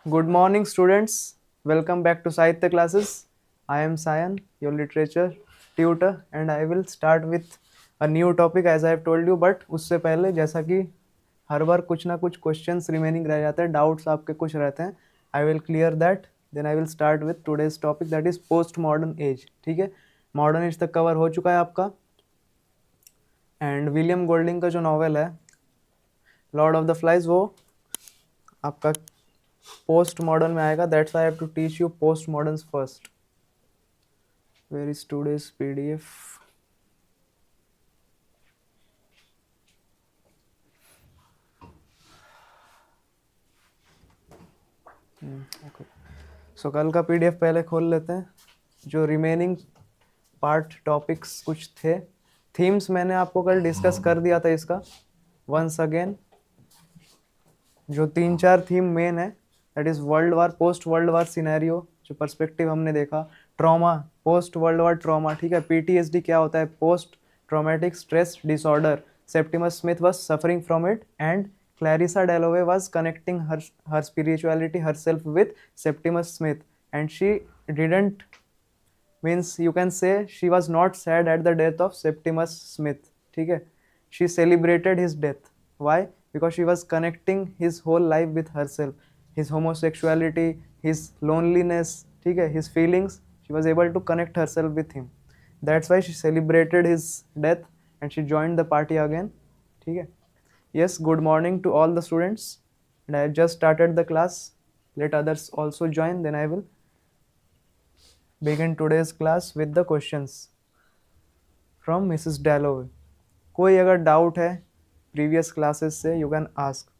Good morning, students. Welcome back to Sahitya classes. I am Sayan, your literature tutor, and I will start with a new topic as I have told you. But उससे पहले जैसा कि हर बार कुछ ना कुछ questions remaining रह जाते हैं, doubts आपके कुछ रहते हैं. I will clear that. Then I will start with today's topic, that is post modern age. ठीक है, मॉडर्न एज तक कवर हो चुका है आपका. एंड विलियम गोल्डिंग का जो नॉवेल है लॉर्ड ऑफ द फ्लाइज, वो आपका पोस्ट मॉडर्न में आएगा. That's I have to teach you post modern first. Where is today's PDF? Okay, so कल का पीडीएफ पहले खोल लेते हैं. जो रिमेनिंग पार्ट टॉपिक्स कुछ थे, थीम्स मैंने आपको कल डिस्कस कर दिया था इसका. वंस अगेन जो 3-4 थीम मेन है, that is world war, post world war scenario, जो पर्सपेक्टिव हमने देखा. Trauma, post world war trauma. ठीक है, पीटीएसडी क्या होता है? Post traumatic stress disorder. Septimus Smith was suffering from it and Clarissa Dalloway was connecting her spirituality herself with Septimus Smith, and she didn't, means you can say she was not sad at the death of Septimus Smith. ठीक है, she celebrated his death. Why? Because she was connecting his whole life with herself, his homosexuality, his loneliness, ठीक है, his feelings. She was able to connect herself with him. That's why she celebrated his death and she joined the party again. ठीक है. Yes, good morning to all the students. And I have just started the class. Let others also join. Then I will begin today's class with the questions from Mrs. Dalloway. कोई अगर doubt है previous classes से, you can ask.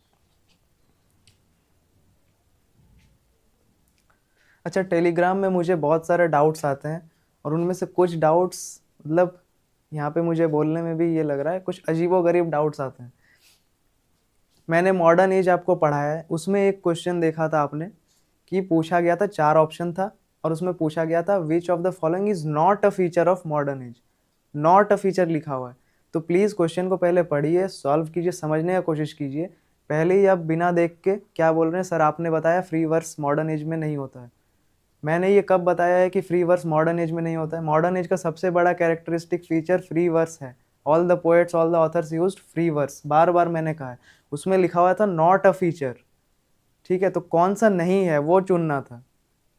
अच्छा, Telegram में मुझे बहुत सारे doubts आते हैं और उनमें से कुछ डाउट्स, मतलब यहाँ पे मुझे बोलने में भी ये लग रहा है, कुछ अजीबोगरीब डाउट्स आते हैं. मैंने मॉडर्न एज आपको पढ़ाया है, उसमें एक क्वेश्चन देखा था आपने कि पूछा गया था, 4 ऑप्शन था और उसमें पूछा गया था which of the following is not a feature of modern age. Not a feature लिखा हुआ है. तो प्लीज़ क्वेश्चन को पहले पढ़िए, सॉल्व कीजिए, समझने की कोशिश कीजिए. पहले ही आप बिना देख के क्या बोल रहे हैं, सर आपने बताया फ्री वर्स मॉडर्न एज में नहीं होता है. मैंने ये कब बताया है कि फ्री वर्स मॉडर्न एज में नहीं होता है? मॉडर्न एज का सबसे बड़ा कैरेक्टरिस्टिक फीचर फ्री वर्स है. All the poets, all the authors used free verse. बार बार मैंने कहा है. उसमें लिखा हुआ था नॉट अ फीचर. ठीक है, तो कौन सा नहीं है वो चुनना था.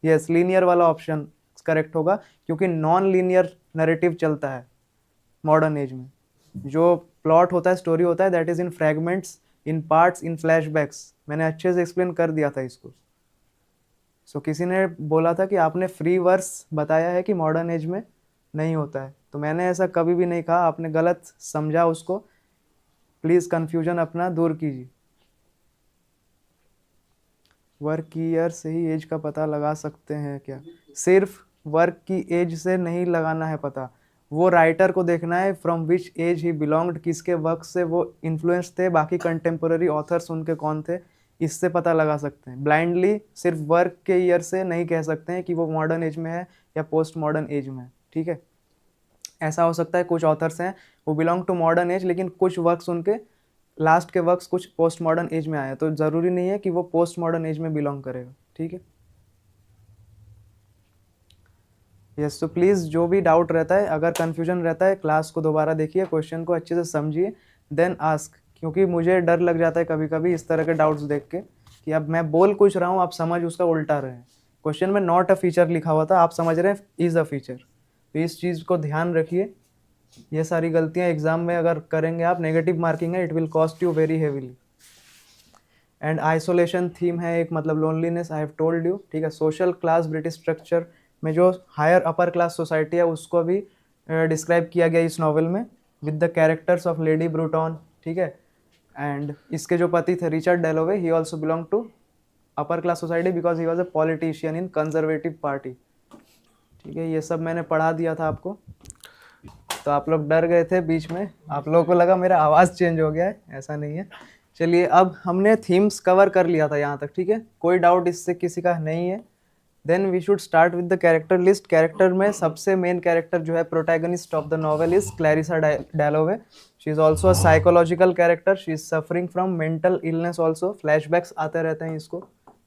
यस, लीनियर वाला ऑप्शन करेक्ट होगा, क्योंकि नॉन लीनियर नैरेटिव चलता है मॉडर्न एज में. जो प्लॉट होता है, स्टोरी होता है, that is in fragments, in parts, in flashbacks. मैंने अच्छे से एक्सप्लेन कर दिया था इसको. सो किसी ने बोला था कि आपने फ्री वर्स बताया है कि मॉडर्न एज में नहीं होता है, तो मैंने ऐसा कभी भी नहीं कहा. आपने गलत समझा उसको. प्लीज़ कन्फ्यूजन अपना दूर कीजिए. वर्क की ईयर से ही एज का पता लगा सकते हैं क्या? सिर्फ वर्क की एज से नहीं लगाना है पता, वो राइटर को देखना है from which age he belonged, किसके वर्क से वो इन्फ्लुएंस थे, बाकी कंटेम्पोररी ऑथर्स उनके कौन थे, इससे पता लगा सकते हैं. ब्लाइंडली सिर्फ वर्क के ईयर से नहीं कह सकते हैं कि वो मॉडर्न एज में है या पोस्ट मॉडर्न एज में है. ठीक है, ऐसा हो सकता है कुछ ऑथर्स हैं वो बिलोंग टू मॉडर्न एज, लेकिन कुछ वर्क्स उनके लास्ट के वर्क्स कुछ पोस्ट मॉडर्न एज में आए, तो ज़रूरी नहीं है कि वो पोस्ट मॉडर्न एज में बिलोंग करेगा. ठीक है. यस, तो प्लीज़ जो भी डाउट रहता है, अगर कन्फ्यूजन रहता है, क्लास को दोबारा देखिए, क्वेश्चन को अच्छे से समझिए, देन आस्क. क्योंकि मुझे डर लग जाता है कभी कभी इस तरह के डाउट्स देख के कि अब मैं बोल कुछ रहा हूँ, आप समझ उसका उल्टा रहे हैं. क्वेश्चन में नॉट अ फीचर लिखा हुआ था, आप समझ रहे हैं इज़ अ फीचर. तो इस चीज़ को ध्यान रखिए. ये सारी गलतियां एग्जाम में अगर करेंगे आप, नेगेटिव मार्किंग है, it will cost you very heavily. And isolation theme है एक, मतलब loneliness, I have told you. ठीक है, सोशल क्लास ब्रिटिश स्ट्रक्चर में जो हायर अपर क्लास सोसाइटी है उसको भी डिस्क्राइब किया गया इस नॉवल में with the characters of lady Bruton. ठीक है, एंड इसके जो पति थे Richard Dalloway, he also belong to upper class society because he was a politician in conservative party. ठीक है, ये सब मैंने पढ़ा दिया था आपको. तो आप लोग डर गए थे बीच में, आप लोगों को लगा मेरा आवाज़ चेंज हो गया है, ऐसा नहीं है. चलिए, अब हमने थीम्स कवर कर लिया था यहाँ तक. ठीक है, कोई डाउट इससे किसी का नहीं है. Then we should start with the character list. Character में सबसे मेन कैरेक्टर जो है, protagonist of the novel is Clarissa Dalloway. She is also a psychological character. She is suffering from mental illness also. Flashbacks आते रहते हैं इसको.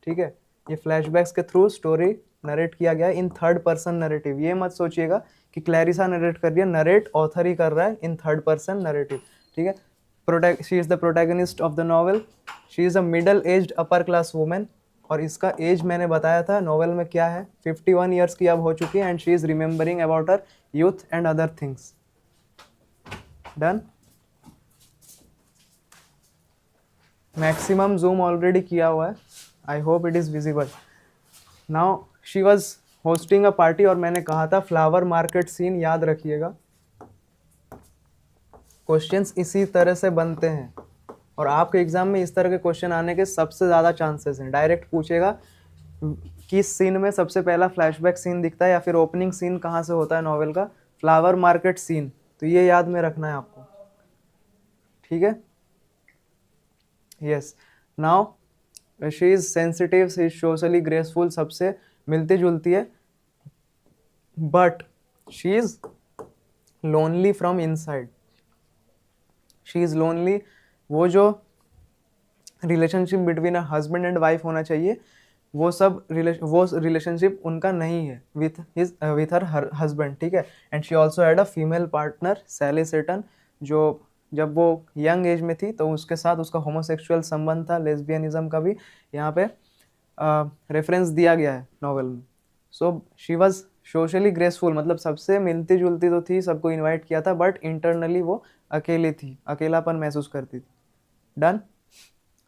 ठीक है, ये फ्लैशबैक्स के थ्रू स्टोरी नरेट किया गया इन थर्ड पर्सन नरेटिव। ये मत सोचिएगा कि क्लैरिसा नरेट कर रही है, नरेट ऑथर ही कर रहा है इन थर्ड पर्सन नरेटिव, ठीक है। She is the protagonist of the novel, she is a middle aged upper class women, और इसका एज मैंने बताया था नॉवेल में क्या है, 51 ईयर्स की अब हो चुकी है, and she is remembering about her youth and other things. Done. Maximum zoom already किया हुआ है, I hope it is visible. Now she was hosting a party, और मैंने कहा था फ्लावर मार्केट सीन याद रखिएगा, क्वेश्चंस इसी तरह से बनते हैं, और आपके एग्जाम में इस तरह के क्वेश्चन आने के सबसे ज़्यादा चांसेस हैं। डायरेक्ट पूछेगा किस सीन में सबसे पहला फ्लैशबैक सीन दिखता है, या फिर ओपनिंग सीन कहाँ से होता है नॉवेल का, फ्लावर मार्केट सीन, तो ये याद में रखना है आपको, ठीक है। Yes, now she is sensitive, she is socially graceful, सबसे मिलती जुलती है, but she is lonely from inside, she is lonely. वो जो relationship between a husband and wife होना चाहिए, वो रिलेशनशिप उनका नहीं है विथ हर हस्बैंड, ठीक है। And she also had a female partner Sally Seton, जो जब वो यंग एज में थी तो उसके साथ उसका होमोसेक्सुअल संबंध था, लेस्बियनिज्म का भी यहाँ पे रेफरेंस दिया गया है नॉवेल में। So she was socially graceful, मतलब सबसे मिलती जुलती तो थी, सबको इन्वाइट किया था, बट इंटरनली वो अकेली थी, अकेलापन महसूस करती थी। Done.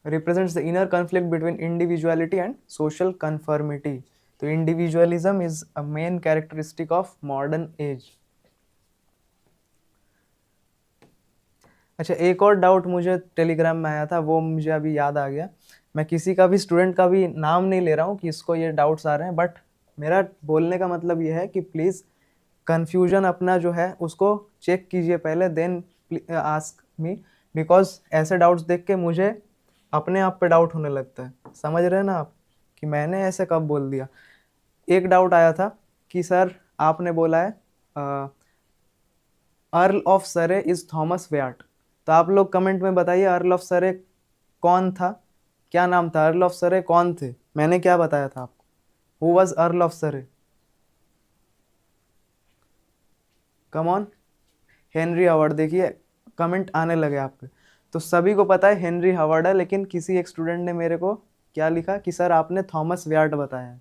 represents the inner conflict between individuality and social conformity. तो individualism is a main characteristic of modern age. अच्छा, एक और डाउट मुझे टेलीग्राम में आया था, वो मुझे अभी याद आ गया। मैं किसी का भी स्टूडेंट का भी नाम नहीं ले रहा हूँ कि इसको ये डाउट्स आ रहे हैं, बट मेरा बोलने का मतलब ये है कि प्लीज़ कन्फ्यूजन अपना जो है उसको चेक कीजिए पहले, देन आस्क मी, बिकॉज ऐसे डाउट्स देख के मुझे अपने आप पे डाउट होने लगता है। समझ रहे हैं ना आप कि मैंने ऐसे कब बोल दिया। एक डाउट आया था कि सर आपने बोला है अर्ल ऑफ सरे इज थॉमस व्याट, तो आप लोग कमेंट में बताइए अर्ल ऑफ सरे कौन था, क्या नाम था, अर्ल ऑफ सरे कौन थे, मैंने क्या बताया था आपको, who was Earl of Surrey. Come on, Henry Howard, देखिए कमेंट आने लगे आपके। तो सभी को पता है हेनरी हावर्ड है, लेकिन किसी एक स्टूडेंट ने मेरे को क्या लिखा कि सर आपने थॉमस व्याट बताया।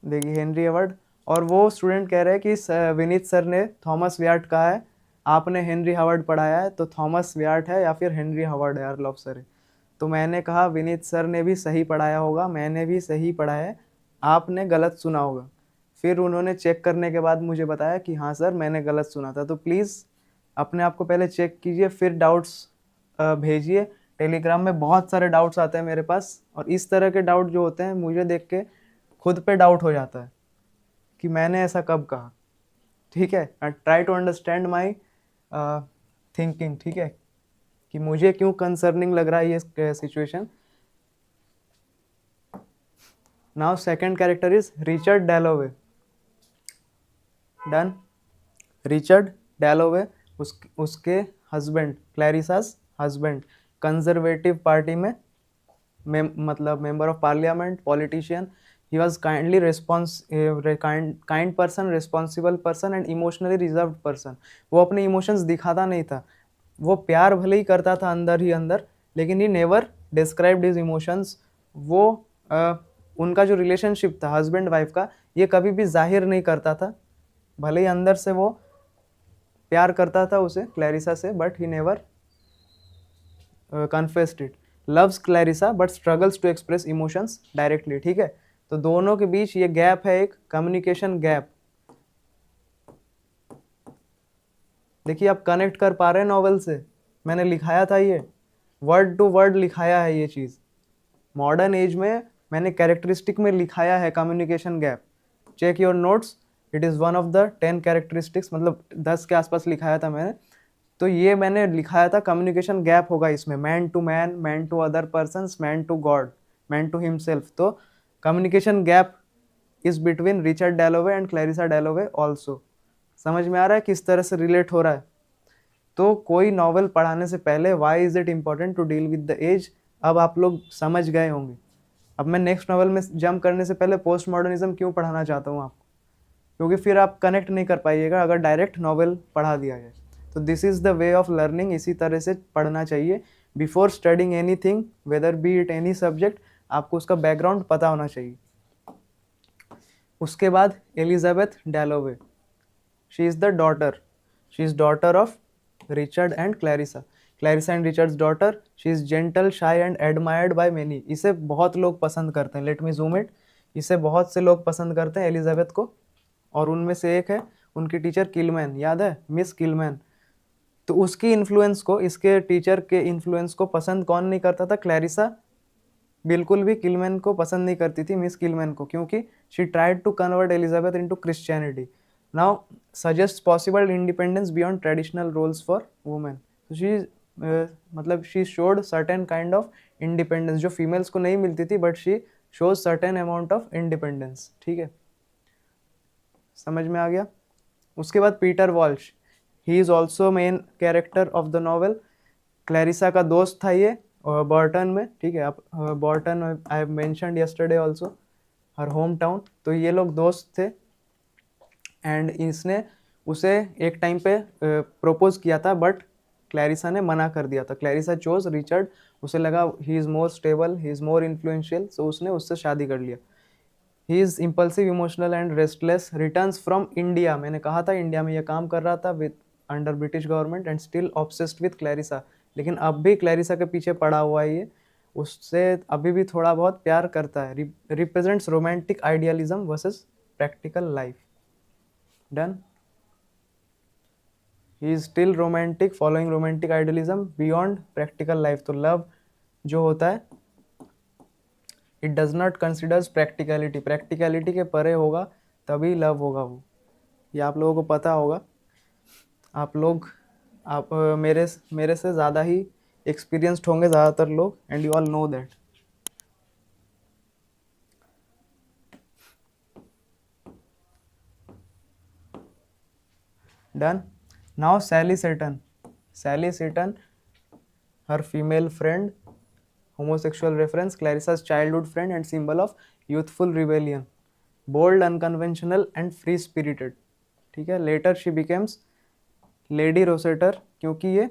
देखिए हेनरी हावर्ड, और वो स्टूडेंट कह रहे हैं कि विनीत सर ने थॉमस व्याट कहा है, आपने हेनरी हावर्ड पढ़ाया है, तो थॉमस व्याट है या फिर हेनरी हावर्ड है अर्ल ऑफ सरे। तो मैंने कहा विनीत सर ने भी सही पढ़ाया होगा, मैंने भी सही पढ़ाया है, आपने गलत सुना होगा। फिर उन्होंने चेक करने के बाद मुझे बताया कि हाँ सर मैंने गलत सुना था। तो प्लीज़ अपने आप को पहले चेक कीजिए, फिर डाउट्स भेजिए। टेलीग्राम में बहुत सारे डाउट्स आते हैं मेरे पास, और इस तरह के डाउट जो होते हैं मुझे देख के खुद पे डाउट हो जाता है कि मैंने ऐसा कब कहा, ठीक है। Try to understand my thinking, ठीक है, कि मुझे क्यों कंसर्निंग लग रहा है ये situation. Now second character is Richard डैलोवे। Done. Richard डैलोवे, उसके हस्बैंड, क्लैरिसास हस्बैंड, कंजर्वेटिव पार्टी में मतलब member of parliament, politician. He was kindly kind person, responsible person and emotionally reserved person. वो अपने इमोशंस दिखाता नहीं था, वो प्यार भले ही करता था अंदर ही अंदर, लेकिन he never described his emotions. वो उनका जो रिलेशनशिप था हस्बैंड वाइफ का, ये कभी भी जाहिर नहीं करता था, भले ही अंदर से वो प्यार करता था उसे, क्लैरिसा से, but he never confessed it. Loves Clarissa but struggles to express emotions directly, ठीक है। तो दोनों के बीच ये गैप है, एक कम्युनिकेशन गैप। देखिए आप कनेक्ट कर पा रहे हैं नॉवेल से, मैंने लिखाया था ये, वर्ड टू वर्ड लिखाया है ये चीज़। मॉडर्न एज में मैंने कैरेक्टरिस्टिक में लिखाया है communication gap. Check your notes, it is one of the 10 characteristics, मतलब 10 के आसपास लिखाया था मैंने। तो ये मैंने लिखाया था कम्युनिकेशन गैप होगा इसमें, man to other persons, man to god, man to himself. तो communication gap is between Richard Dalloway and Clarissa Dalloway also. समझ में आ रहा है किस तरह से रिलेट हो रहा है। तो कोई नॉवल पढ़ाने से पहले why is it important to deal with the age, अब आप लोग समझ गए होंगे। अब मैं नेक्स्ट नॉवल में जंप करने से पहले पोस्ट मॉडर्निज्म क्यों पढ़ाना चाहता हूँ आपको, क्योंकि फिर आप कनेक्ट नहीं कर पाइएगा अगर डायरेक्ट नॉवल पढ़ा दिया जाए। तो this is the way of learning, इसी तरह से पढ़ना चाहिए। Before studying any thing whether B it any subject, आपको उसका बैकग्राउंड पता होना चाहिए। उसके बाद Elizabeth डैलोवे, she is daughter of Richard and Clarissa, Clarissa and Richards daughter. She is gentle, शाई एंड एडमायर्ड बाय मेनी, इसे बहुत लोग पसंद करते हैं। लेट मी जूम इट, इसे बहुत से लोग पसंद करते हैं एलिजाबेथ को, और उनमें से एक है उनकी टीचर किलमैन, याद है मिस किलमैन। तो उसकी इन्फ्लुएंस को, इसके टीचर के इन्फ्लुएंस को पसंद कौन नहीं करता था? क्लैरिसा बिल्कुल भी किलमैन को पसंद नहीं करती थी, मिस किलमैन को, क्योंकि she tried to convert Elizabeth into Christianity. Now suggest possible independence beyond traditional roles for women. तो शी मतलब she showed certain kind of independence जो फीमेल्स को नहीं मिलती थी, but she shows certain amount of independence. ठीक है, समझ में आ गया। उसके बाद Peter Walsh, he is also main character of the novel. Clarissa का दोस्त था ये बर्टन में, ठीक है। आप Burton I have mentioned yesterday also her home town. तो ये लोग दोस्त थे एंड इसने उसे एक टाइम पे प्रपोज किया था, बट क्लैरिसा ने मना कर दिया था। क्लैरिसा चोज रिचर्ड, उसे लगा he is more stable, he is more influential, so उसने उससे शादी कर लिया। He is impulsive, emotional and restless, returns from India, मैंने कहा था इंडिया में ये काम कर रहा था with under British government, and still obsessed with Clarissa, लेकिन अब भी क्लैरिसा के पीछे पड़ा हुआ है ये, उससे अभी भी थोड़ा बहुत प्यार करता है। Represents romantic idealism versus practical life. Done. He is still romantic, following romantic idealism beyond practical life. तो लव जो होता है it does not considers practicality, practicality के परे होगा तभी लव होगा वो, ये आप लोगों को पता होगा। आप लोग मेरे से ज़्यादा ही एक्सपीरियंस्ड होंगे ज़्यादातर लोग, and you all know that. Done. Now Sally Seton, her female friend, homosexual reference, Clarissa's childhood friend and symbol of youthful rebellion, bold, unconventional and free spirited। ठीक है, later she becomes Lady Rosseter, क्योंकि ये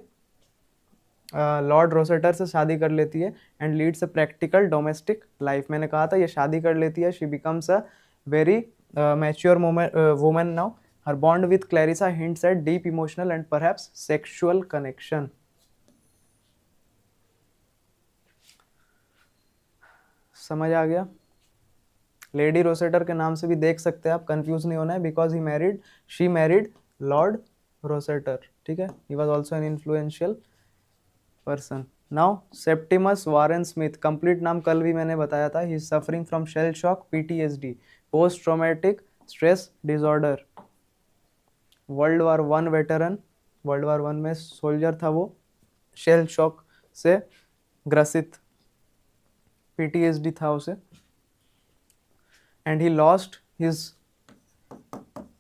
Lord Rosseter से शादी कर लेती है, and leads a practical domestic life. मैंने कहा था ये शादी कर लेती है, she becomes a very mature women now. Her bond with Clarissa hints at deep emotional and perhaps sexual connection. समझ आ गया। लेडी रोसेटर के नाम से भी देख सकते हैं आप, कंफ्यूज नहीं होना है, because she married Lord Rosseter. ठीक है, he was also an influential person. Now Septimus Warren Smith, complete नाम कल भी मैंने बताया था। He is suffering from shell shock, PTSD, post traumatic stress disorder, world war one में सोल्जर था वो, शेल शॉक से ग्रसित, PTSD था उसे, and he lost his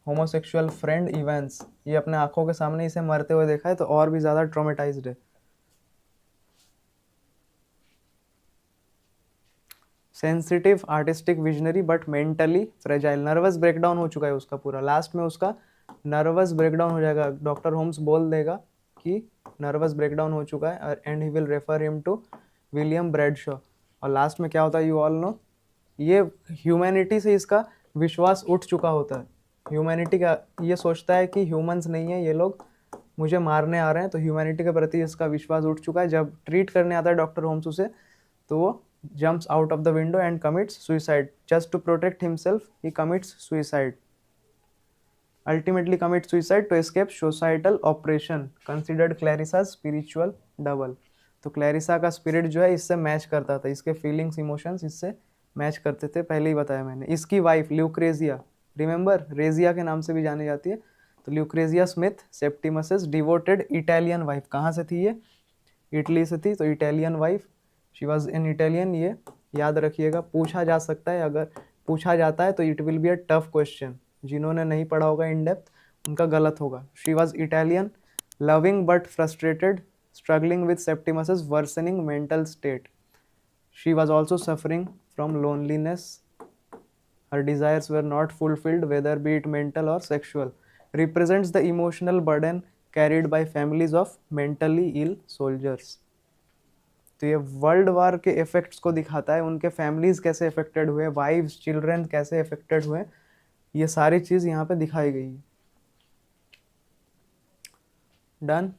homosexual friend Evans. ये अपने आंखों के सामने इसे मरते हुए देखा है, तो और भी ज़्यादा ट्रॉमेटाइज्ड है। Sensitive, artistic, visionary but mentally fragile, nervous breakdown हो चुका है उसका पूरा, लास्ट में उसका नर्वस ब्रेकडाउन हो जाएगा। डॉक्टर होम्स बोल देगा कि नर्वस ब्रेकडाउन हो चुका है, and he will refer him to William Bradshaw. और लास्ट में क्या होता है, यू ऑल नो, ये ह्यूमैनिटी से इसका विश्वास उठ चुका होता है। ह्यूमैनिटी का ये सोचता है कि ह्यूमंस नहीं है ये लोग, मुझे मारने आ रहे हैं, तो ह्यूमैनिटी के प्रति इसका विश्वास उठ चुका है। जब ट्रीट करने आता है डॉक्टर होम्स उसे, तो वो jumps out of the window and commits suicide. Just to protect himself, he commits suicide. Ultimately commits suicide to escape societal oppression. Considered Clarissa's spiritual double. तो क्लैरिसा का स्पिरिट जो है इससे मैच करता था, इसके फीलिंग्स, इमोशंस इससे match करते थे, पहले ही बताया मैंने। इसकी वाइफ ल्यूक्रेजिया, रिमेंबर रेजिया के नाम से भी जानी जाती है, तो Lucrezia Smith, Septimus's devoted Italian wife. कहाँ से थी ये? इटली से थी, तो Italian wife, she was in Italian. ये याद रखिएगा, पूछा जा सकता है, अगर पूछा जाता है तो it will be a tough question. जिन्होंने नहीं पढ़ा होगा इन डेप्थ उनका गलत होगा। She was Italian, loving but frustrated, struggling with Septimus's worsening mental state. She was also suffering from loneliness. Her desires were not fulfilled, whether be it mental or sexual. Represents the emotional burden carried by families of mentally ill soldiers. तो ये world war के effects को दिखाता है, उनके families कैसे affected हुए, wives children कैसे अफेक्टेड हुए, ये सारी चीज यहाँ पे दिखाई गई है. डन.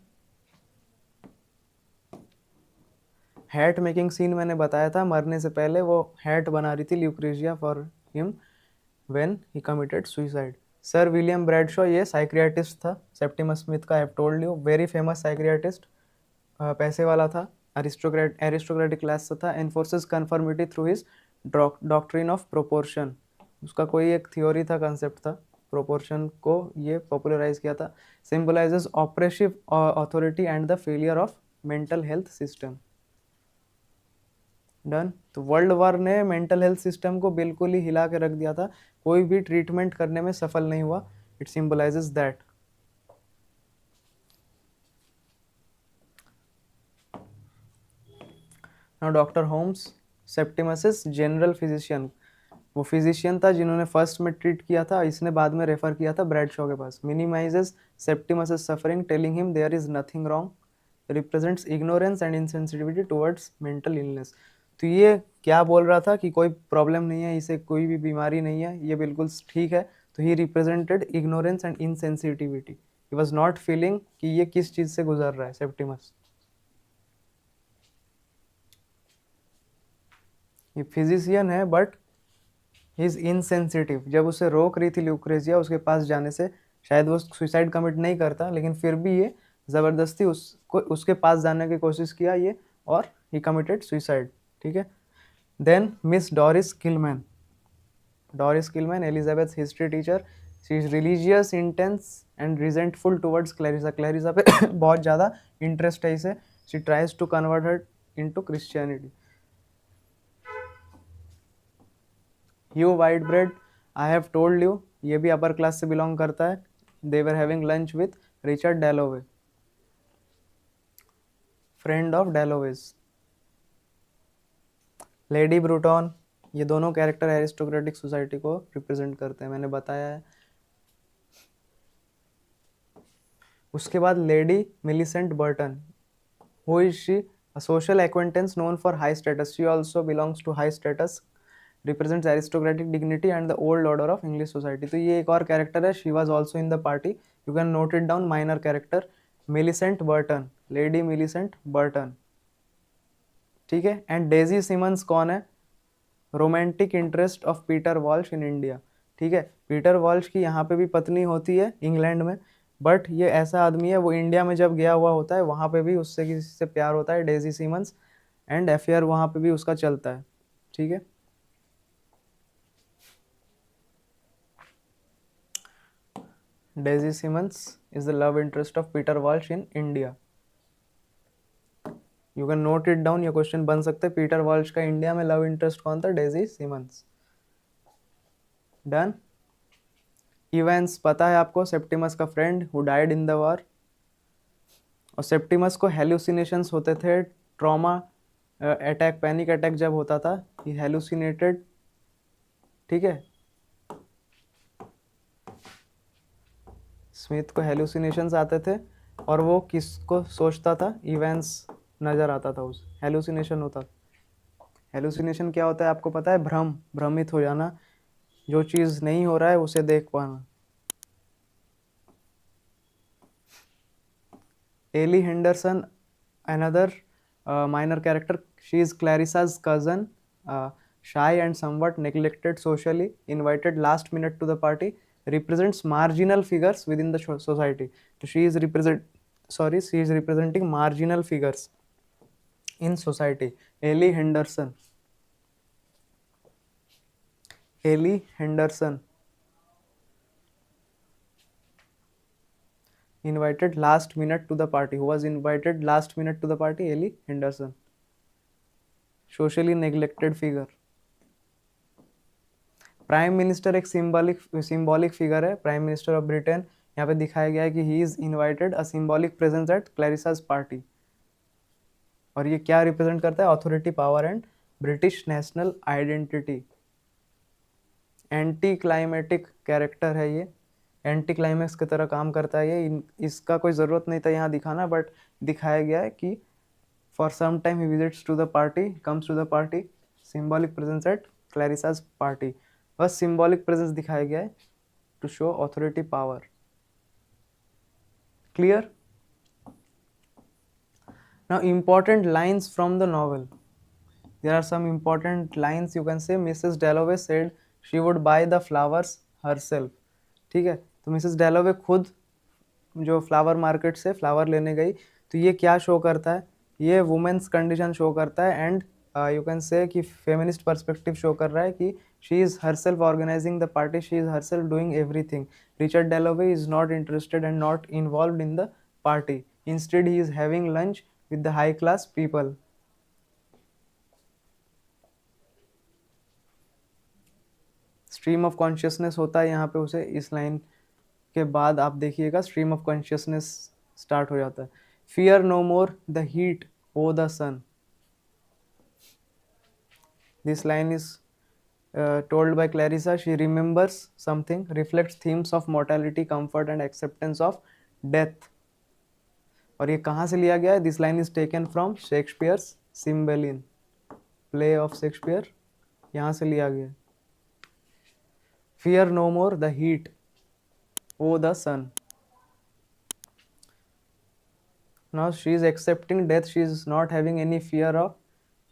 हैट मेकिंग सीन मैंने बताया था, मरने से पहले वो हैट बना रही थी Lucrezia for him when he committed suicide. Sir William Bradshaw ये साइक्रियाटिस्ट था सेप्टिमस स्मिथ का. I have told you, very famous psychiatrist. पैसे वाला था, एरिस्टोक्रेटिक क्लास से था. Enforces conformity through his doctrine of proportion. उसका कोई एक थ्योरी था, कंसेप्ट था, प्रोपोर्शन को ये पॉपुलराइज किया था. Symbolizes oppressive authority and the failure of mental health system. Done. तो वर्ल्ड वार ने मेंटल हेल्थ सिस्टम को बिल्कुल ही हिला के रख दिया था, कोई भी ट्रीटमेंट करने में सफल नहीं हुआ. It symbolises that. Now doctor Holmes, Septimus general physician. वो फिजिशियन था जिन्होंने फर्स्ट में ट्रीट किया था, इसने बाद में रेफर किया था ब्रैडशॉ के पास. Minimises Septimus suffering, telling him there is nothing wrong. Represents ignorance and insensitivity towards mental illness. तो ये क्या बोल रहा था कि कोई प्रॉब्लम नहीं है, इसे कोई भी बीमारी नहीं है, ये बिल्कुल ठीक है. तो he represented ignorance and insensitivity. He was not feeling कि ये किस चीज से गुजर रहा है सेप्टिमस. ये फिजिशियन है बट ही इज इनसेंसिटिव. जब उसे रोक रही थी ल्यूक्रेशिया उसके पास जाने से, शायद वो सुसाइड कमिट नहीं करता, लेकिन फिर भी ये ज़बरदस्ती उसके पास जाने की कोशिश किया ये, और ही कमिटेड सुसाइड. ठीक है. Then Miss Doris Kilman. Doris Kilman, Elizabeth history teacher. She is religious, intense and resentful towards Clarissa. Clarissa पे बहुत ज़्यादा इंटरेस्ट है इसे. She tries to convert her into Christianity. Hugh Whitbread, I have told you, ये भी upper class से belong करता है. They were having lunch with Richard Dalloway, friend of Dalloways. Lady Bruton, ये दोनों कैरेक्टर एरिस्टोक्रेटिक सोसाइटी को represent करते हैं, मैंने बताया है. उसके बाद Lady Millicent Burton. Who is she? A social acquaintance known for high status. She also belongs to high status. Represents aristocratic dignity and the old order of English society. तो ये एक और कैरेक्टर है. She was also in the party. You can note it down. Minor character Millicent Burton, Lady Millicent Burton. ठीक है. And Daisy Simmons कौन है? Romantic interest of Peter Walsh in India. ठीक है. पीटर वॉल्श की यहाँ पे भी पत्नी होती है इंग्लैंड में, बट ये ऐसा आदमी है, वो इंडिया में जब गया हुआ होता है वहाँ पे भी उससे किसी से प्यार होता है, डेजी सिमंस, एंड अफेयर वहाँ पे भी उसका चलता है. ठीक है. Daisy Simmons is the love interest of Peter Walsh in India. You can note it down. ये क्वेश्चन बन सकते हैं. पीटर वॉल्श का इंडिया में लव इंटरेस्ट कौन था? Daisy Simmons. डन. इवेंस पता है आपको, सेप्टिमस का friend who died in the war. और सेप्टिमस को हेलुसिनेशंस होते थे, ट्रॉमा अटैक, पैनिक अटैक जब होता था, ही हेलुसिनेटेड. ठीक है. स्मिथ को हेलुसिनेशंस आते थे और वो किसको सोचता था? इवेंट्स नज़र आता था, उस हेलुसिनेशन होता. हेलुसिनेशन क्या होता है आपको पता है? भ्रम, भ्रमित हो जाना, जो चीज़ नहीं हो रहा है उसे देख पाना. Ellie Henderson, another minor character. She is Clarissa's cousin, shy and somewhat neglected socially, invited last minute to the party, represents marginal figures within the society. So she is representing marginal figures in society. Ellie Henderson. Ellie Henderson invited last minute to the party. Who was invited last minute to the party? Ellie Henderson. Socially neglected figure. Prime minister एक symbolic figure है, prime minister of Britain. यहाँ पे दिखाया गया है कि he is invited a symbolic presence at Clarissa's party, और ये क्या रिप्रेजेंट करता है? Authority, power and British national identity. Anti climactic character है ये, एंटी क्लाइमेक्स की तरह काम करता है ये। इसका कोई ज़रूरत नहीं था यहाँ दिखाना, बट दिखाया गया है कि for some time he visits to the party, comes to the party, symbolic presence at Clarissa's party. बस सिंबॉलिक प्रेजेंस दिखाया गया है to show authority, power. Clear? Now important lines from the novel. There are some important lines you can say. Mrs. Dalloway said she would buy the flowers herself. ठीक है, तो Mrs डैलोवे खुद जो flower market से flower लेने गई, तो ये क्या शो करता है? ये वुमेन्स कंडीशन शो करता है, एंड यू कैन से कि फेमिनिस्ट पर्सपेक्टिव शो कर रहा है कि she is herself organising the party, she is herself doing everything. Richard Dalloway is not interested and not involved in the party, instead he is having lunch with the high class people. Stream of consciousness होता है यहाँ पे उसे, इस line के बाद आप देखिएगा स्ट्रीम ऑफ कॉन्शियसनेस स्टार्ट हो जाता है। Fear no more the heat O the sun. This line is told by Clarissa. She remembers something, reflects themes of mortality, comfort and acceptance of death. और ये कहाँ से लिया गया है? This line is taken from Shakespeare's Cymbeline, play of Shakespeare, यहाँ से लिया गया है। Fear no more the heat O the sun. Now she is accepting death, she is not having any fear of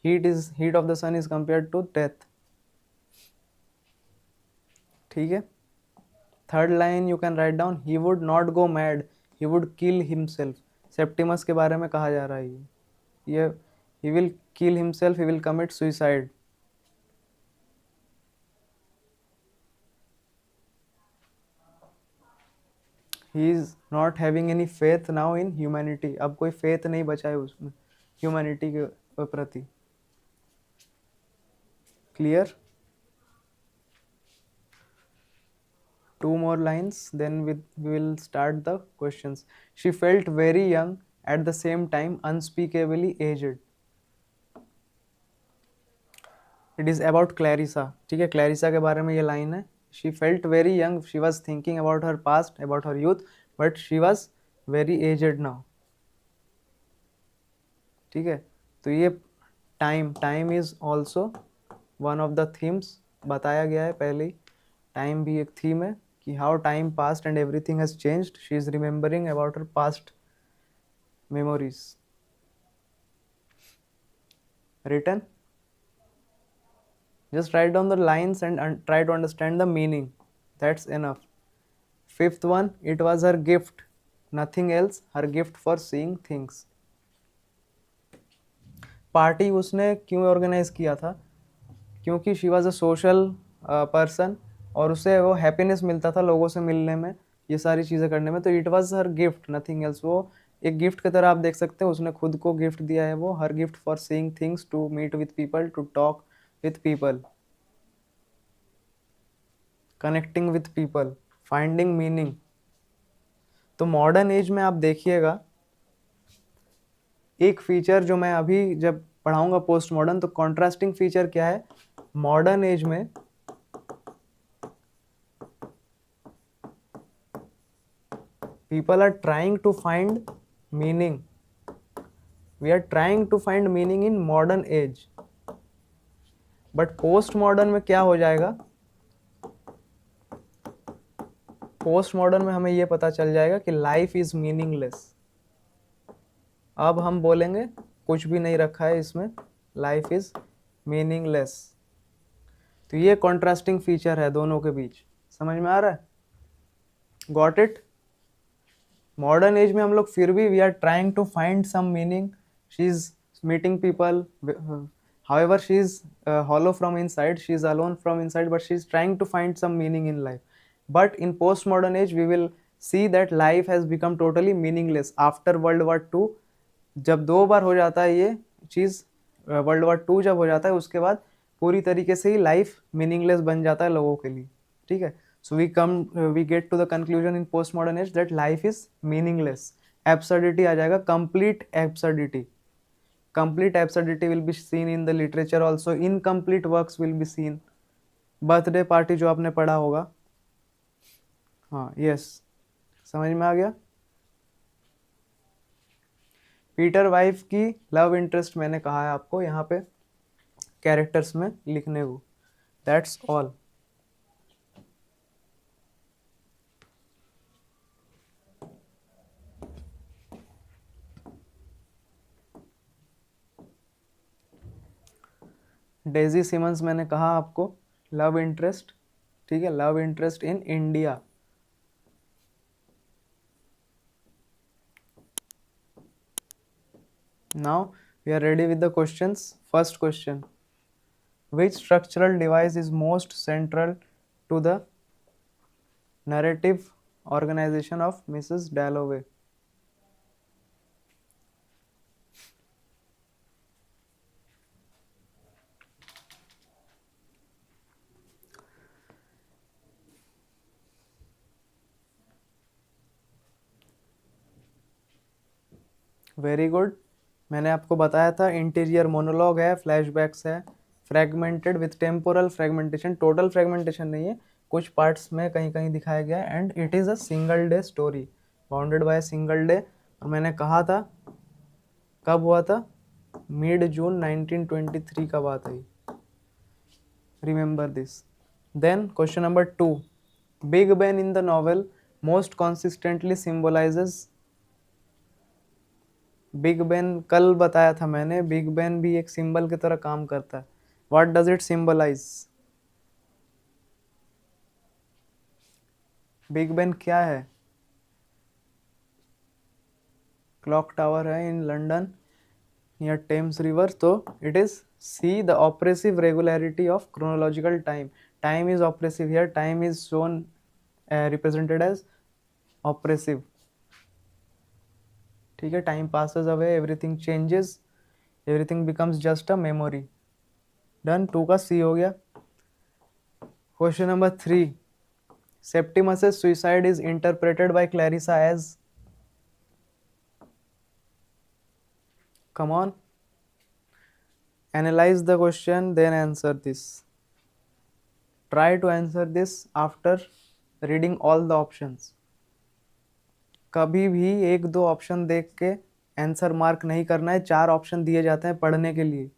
heat of the sun is compared to death. ठीक है। Third line you can write down, he would not go mad, he would kill himself. Septimus के बारे में कहा जा रहा है ये he will kill himself, he will commit suicide. he is not having any faith now in humanity. अब कोई faith नहीं बचा है उसमें humanity के प्रति। Clear? Two more lines, then we will start the questions. She felt very young, at the same time unspeakably aged. It is about Clarissa. ठीक है, Clarissa के बारे में ये line है। She felt very young, she was thinking about her past, about her youth, but she was very aged now. ठीक है, तो ये time is also one of the themes बताया गया है पहले ही। टाइम भी एक थीम है कि how time passed and everything has changed, she is remembering about her past memories. Written, just write down the lines and try to understand the meaning, that's enough. Fifth one, it was her gift, nothing else, her gift for seeing things. Party उसने क्यों organise किया था? क्योंकि she was a social person और उसे वो happiness मिलता था लोगों से मिलने में, ये सारी चीज़ें करने में, तो it was her gift, nothing else. वो एक गिफ्ट की तरह आप देख सकते हैं, उसने खुद को गिफ्ट दिया है वो, her gift for seeing things, to meet with people, to talk with people, connecting with people, finding meaning. तो मॉडर्न एज में आप देखिएगा एक फीचर जो मैं अभी जब पढ़ाऊंगा पोस्ट मॉडर्न, तो कॉन्ट्रास्टिंग फीचर क्या है? मॉडर्न एज में people are trying to find meaning, we are trying to find meaning in modern age, but post modern में क्या हो जाएगा? पोस्ट मॉडर्न में हमें ये पता चल जाएगा कि लाइफ इज मीनिंगलेस। अब हम बोलेंगे कुछ भी नहीं रखा है इसमें, लाइफ इज मीनिंगलेस। तो ये कॉन्ट्रास्टिंग फीचर है दोनों के बीच, समझ में आ रहा है? Got it? मॉडर्न एज में हम लोग फिर भी we are trying to find some meaning, she is meeting people, however she is hollow from inside, she is alone from inside, but she is trying to find some meaning in life. But in postmodern age we will see that life has become totally meaningless after World War II. जब 2 बार हो जाता है ये चीज़, World War II जब हो जाता है उसके बाद पूरी तरीके से ही लाइफ मीनिंगलेस बन जाता है लोगों के लिए। ठीक है, So we get to the conclusion in postmodern age that life is meaningless. Absurdity आ जाएगा, complete absurdity. Complete absurdity will be seen in the literature also. Incomplete works will be seen. Birthday party जो आपने पढ़ा होगा, हाँ yes, समझ में आ गया. पीटर वाइफ की लव इंटरेस्ट मैंने कहा है आपको यहाँ पे कैरेक्टर्स में लिखने को. That's all. डेजी सिमंस मैंने कहा आपको लव इंटरेस्ट, ठीक है, love interest in India. Now we are ready with the questions. First question: which structural device is most central to the narrative organization of Mrs. Dalloway? Very good. मैंने आपको बताया था interior monologue है, flashbacks है, fragmented with temporal fragmentation. Total fragmentation नहीं है, कुछ parts में कहीं कहीं दिखाया गया है. And it is a single day story bounded by single day. और मैंने कहा था कब हुआ था, मिड जून 1923 का बात है. Remember this. Then question number 2: Big Ben in the novel most consistently symbolises. Big Ben कल बताया था मैंने, बिग बैन भी एक सिंबल की तरह काम करता है. What does it symbolise? Big Ben क्या है? क्लॉक टावर है in London near Thames river. तो it is C the oppressive regularity of chronological time. Time is oppressive here. Time is shown represented as oppressive. ठीक है, time passes away, everything changes, everything becomes just a memory. Done. 2 का C हो गया. Question number 3: Septimus's suicide is interpreted by Clarissa as. Come on, analyze the question, then answer this. Try to answer this after reading all the options. कभी भी 1-2 option देख के answer mark नहीं करना है. 4 ऑप्शन दिए जाते हैं पढ़ने के लिए.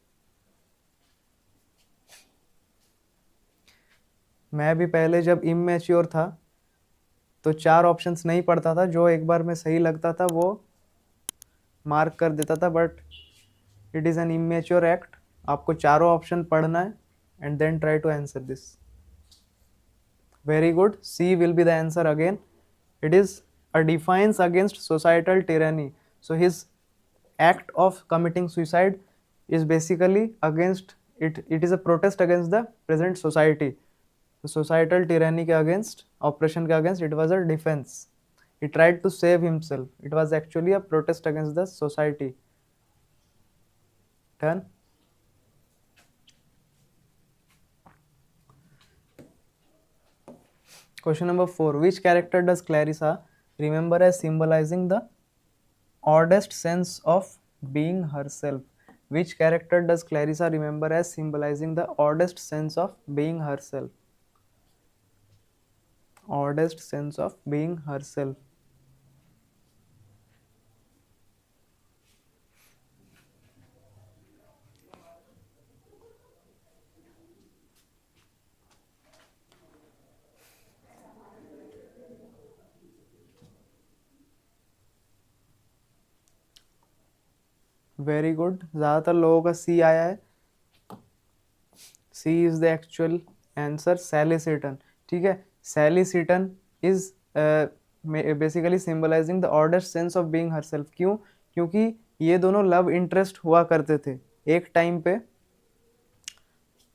मैं भी पहले जब इमैच्योर था तो 4 ऑप्शंस नहीं पढ़ता था. जो एक बार में सही लगता था वो मार्क कर देता था. But it is an immature act. आपको चारों ऑप्शन पढ़ना है and then try to answer this. Very good. C will be the answer again. It is a defiance against societal tyranny. So his act of committing suicide is basically against it. It is a protest against the present society. The societal tyranny के against, oppression के against, it was a defense. He tried to save himself. It was actually a protest against the society. Done. Question number 4: which character does Clarissa remember as symbolizing the oddest sense of being herself? Which character does Clarissa remember as symbolizing the oddest sense of being herself? Oddest sense of being herself. Very good. ज़्यादातर लोगों का C आया है. C is the actual answer. Sally Seton. ठीक है, Sally Seton is basically symbolising the oddest sense of being herself. क्यों? क्योंकि ये दोनों लव इंटरेस्ट हुआ करते थे एक टाइम पे.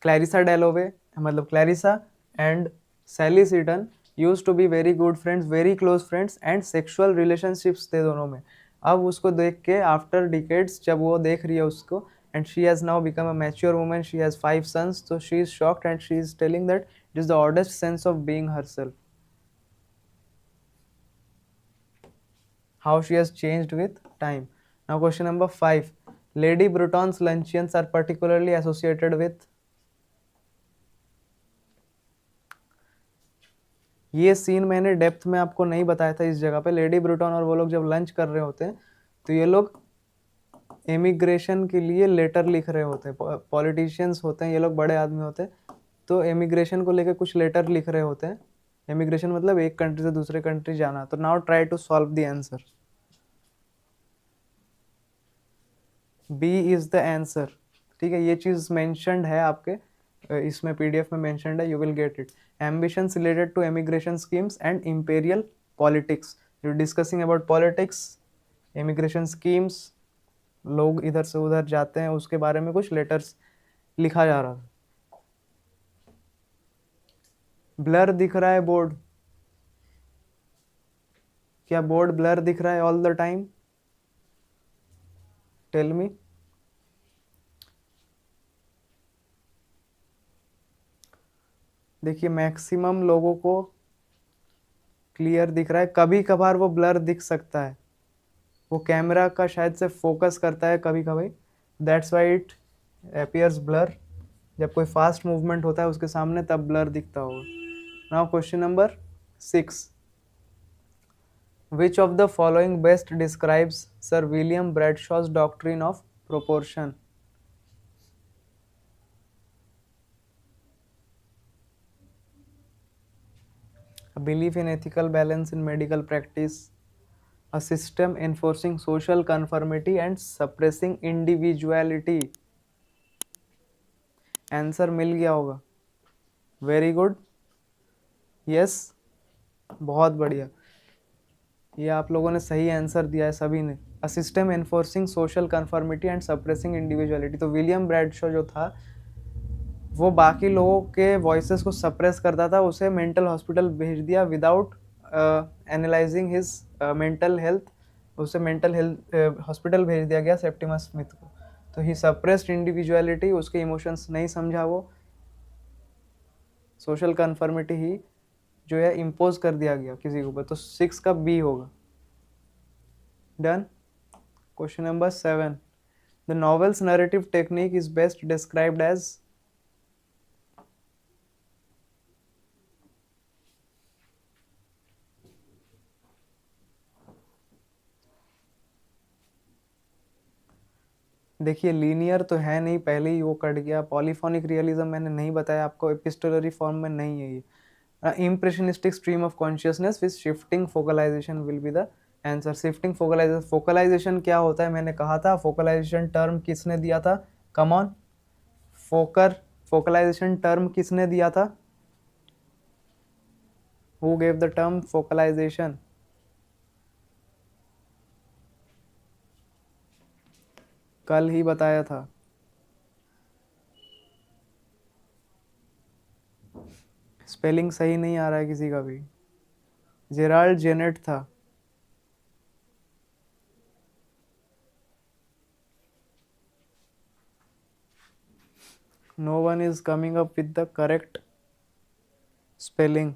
क्लैरिसा डैलोवे, मतलब Clarissa and Sally Seton use to be very good friends, very close friends, and sexual relationships थे दोनों में. अब उसको देख के आफ्टर डिकेड्स जब वो देख रही है उसको, and she has now become a mature woman, she has 5 sons, so she is shocked and she is telling that It is the oddest sense of being herself. How she has changed with time. Now question number 5. Lady Bruton's luncheons are particularly associated with. ये scene मैंने depth में आपको नहीं बताया था इस जगह पे। लेडी ब्रूटन और वो लोग जब लंच कर रहे होते हैं तो ये लोग इमिग्रेशन के लिए लेटर लिख रहे होते हैं। पॉलिटिशियंस होते हैं, ये लोग बड़े आदमी होते हैं, तो इमिग्रेशन को लेकर कुछ लेटर लिख रहे होते हैं। इमिग्रेशन मतलब एक कंट्री से दूसरे कंट्री जाना। तो now try to solve the answer. B is the answer. ठीक है, ये चीज मेंशन्ड है आपके इसमें पीडीएफ में मेंशन्ड है, you will get it. Ambitions related to immigration schemes and imperial politics. You discussing about politics, immigration schemes, लोग इधर से उधर जाते हैं, उसके बारे में कुछ लेटर्स लिखा जा रहा था। ब्लर दिख रहा है बोर्ड? क्या बोर्ड ब्लर दिख रहा है all the time? Tell me. देखिए मैक्सिमम लोगों को क्लियर दिख रहा है, कभी कभार वो ब्लर दिख सकता है, वो कैमरा का शायद से फोकस करता है कभी कभी, that's why it appears blur. जब कोई फास्ट मूवमेंट होता है उसके सामने तब ब्लर दिखता होगा। Now question number 6. Which of the following best describes Sir William Bradshaw's doctrine of proportion? A belief in ethical balance in medical practice, a system enforcing social conformity and suppressing individuality. Answer मिल गया होगा। Very good, yes, बहुत बढ़िया, ये आप लोगों ने सही आंसर दिया है सभी ने। A system enforcing social conformity and suppressing individuality. तो विलियम ब्रैडशॉ जो था वो बाकी लोगों के वॉइसेस को सप्रेस करता था, उसे मेंटल हॉस्पिटल भेज दिया without analysing his mental health, उसे मेंटल हेल्थ हॉस्पिटल भेज दिया गया सेप्टिमस स्मिथ को। तो ही सप्रेस्ड इंडिविजुअलिटी, उसके इमोशंस नहीं समझा वो, सोशल कन्फर्मिटी ही जो है इम्पोज कर दिया गया किसी के ऊपर। तो 6 का बी होगा। Done. Question number 7. The novel's narrative technique is best described as. देखिए लीनियर तो है नहीं, पहले ही वो कट गया। पॉलीफोनिक रियलिज्म मैंने नहीं बताया आपको, एपिस्टोलरी फॉर्म में नहीं है ये। Impressionistic stream of consciousness with shifting focalisation will be the answer. Shifting focalisation, focalisation क्या होता है मैंने कहा था। फोकलाइजेशन टर्म किसने दिया था? कम ऑन, फोकलाइजेशन टर्म किसने दिया था? Who gave the term focalisation? कल ही बताया था। स्पेलिंग सही नहीं आ रहा है किसी का भी। जेराल्ड जेनेट था। No one is coming up with the correct spelling.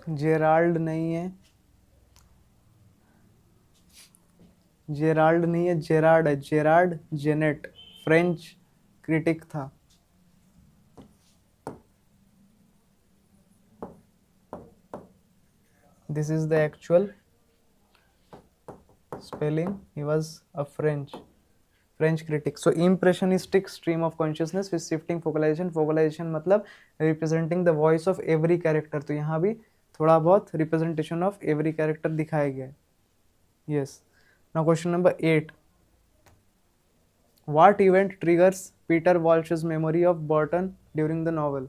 Gerald नहीं है, जेराल्ड नहीं है, जेरार्ड है। जेरार्ड जेनेट फ्रेंच क्रिटिक था। This is the actual spelling. He was a French critic. So impressionistic stream of consciousness with shifting focalization. Focalization मतलब representing the voice of every character. तो यहाँ भी थोड़ा बहुत representation of every character दिखाया गया है। Yes. Now question number 8. What event triggers Peter Walsh's memory of Burton during the novel?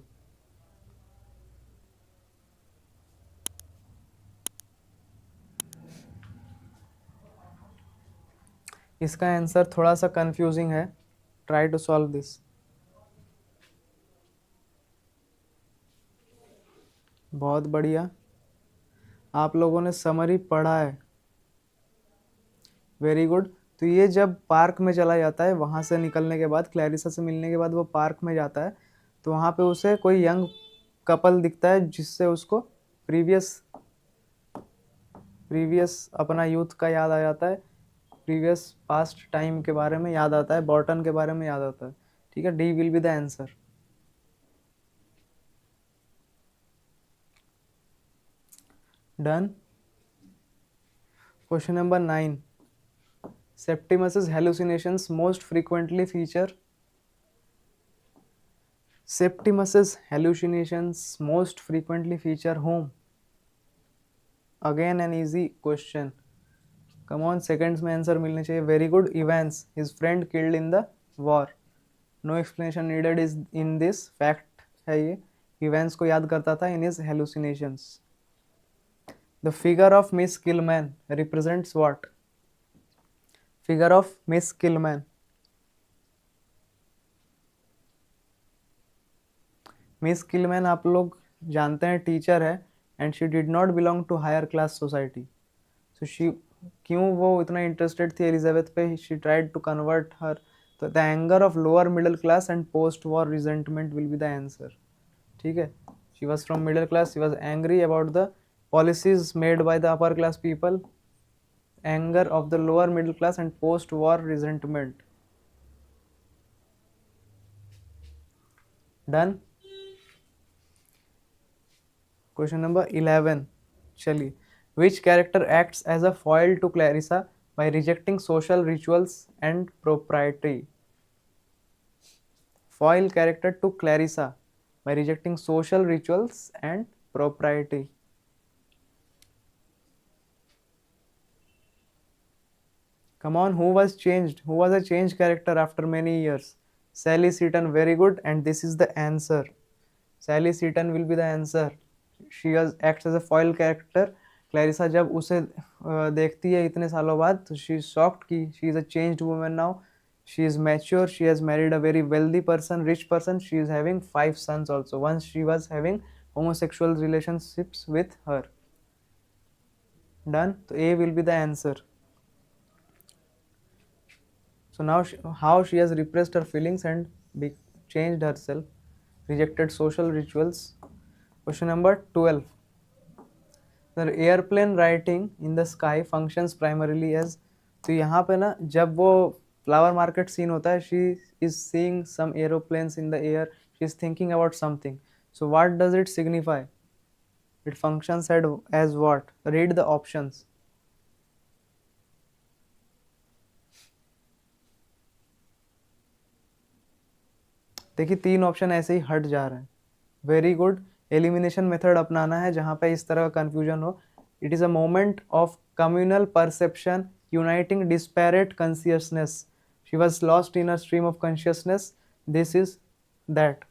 इसका आंसर थोड़ा सा कंफ्यूजिंग है, ट्राई टू सॉल्व दिस। बहुत बढ़िया, आप लोगों ने समरी पढ़ा है, वेरी गुड। तो ये जब पार्क में चला जाता है, वहाँ से निकलने के बाद, क्लैरिसा से मिलने के बाद वो पार्क में जाता है, तो वहाँ पे उसे कोई यंग कपल दिखता है जिससे उसको प्रीवियस प्रीवियस अपना यूथ का याद आ जाता है, प्रीवियस पास्ट टाइम के बारे में याद आता है, बॉर्टन के बारे में याद आता है। ठीक है, D will be the answer. Done. Question number 9, Septimus's hallucinations most frequently feature Septimus's hallucinations most frequently feature whom? Again an easy question. Come on, seconds में आंसर मिलने चाहिए। Very good, Evans, his friend killed in the war. No explanation needed is in this, fact है ये। Evans को याद करता था in his hallucinations. The figure of Miss Kilman represents what? Figure of Miss Kilman. Miss Kilman आप लोग जानते हैं टीचर है, and she did not belong to higher class society. So she, क्यों वो इतना इंटरेस्टेड थी एलिजाबेथ पे? शी ट्राइड टू कन्वर्ट हर। तो the anger of lower middle class and post war resentment will be the answer. ठीक है, she was from middle class, she was angry about the policies made by the upper class people, anger of the lower middle class and post war resentment. Done. Question number 11, चलिए, which character acts as a foil to Clarissa by rejecting social rituals and propriety? Foil character to Clarissa by rejecting social rituals and propriety. Come on, who was changed? Who was a changed character after many years? Sally Seaton, very good, and this is the answer. Sally Seaton will be the answer. She was acts as a foil character. Clarissa जब उसे देखती है इतने सालों बाद, तो she is shocked कि she is a changed woman now. She is mature. She has married a very wealthy person, rich person. She is having 5 sons also. Once she was having homosexual relationships with her. Done. So A will be the answer. So now how she has repressed her feelings and changed herself, rejected social rituals. Question number 12. The airplane writing in the sky functions primarily as. तो यहाँ पे ना जब वो flower market scene होता है, she is seeing some aeroplanes in the air, she is thinking about something. So what does it signify? It functions as what? Read the options. देखिए 3 option ऐसे ही हट जा रहे हैं. वेरी गुड, एलिमिनेशन मेथड अपनाना है जहाँ पे इस तरह का कंफ्यूजन हो. It is a moment of communal perception uniting disparate consciousness. She was lost in a stream of consciousness. This is that.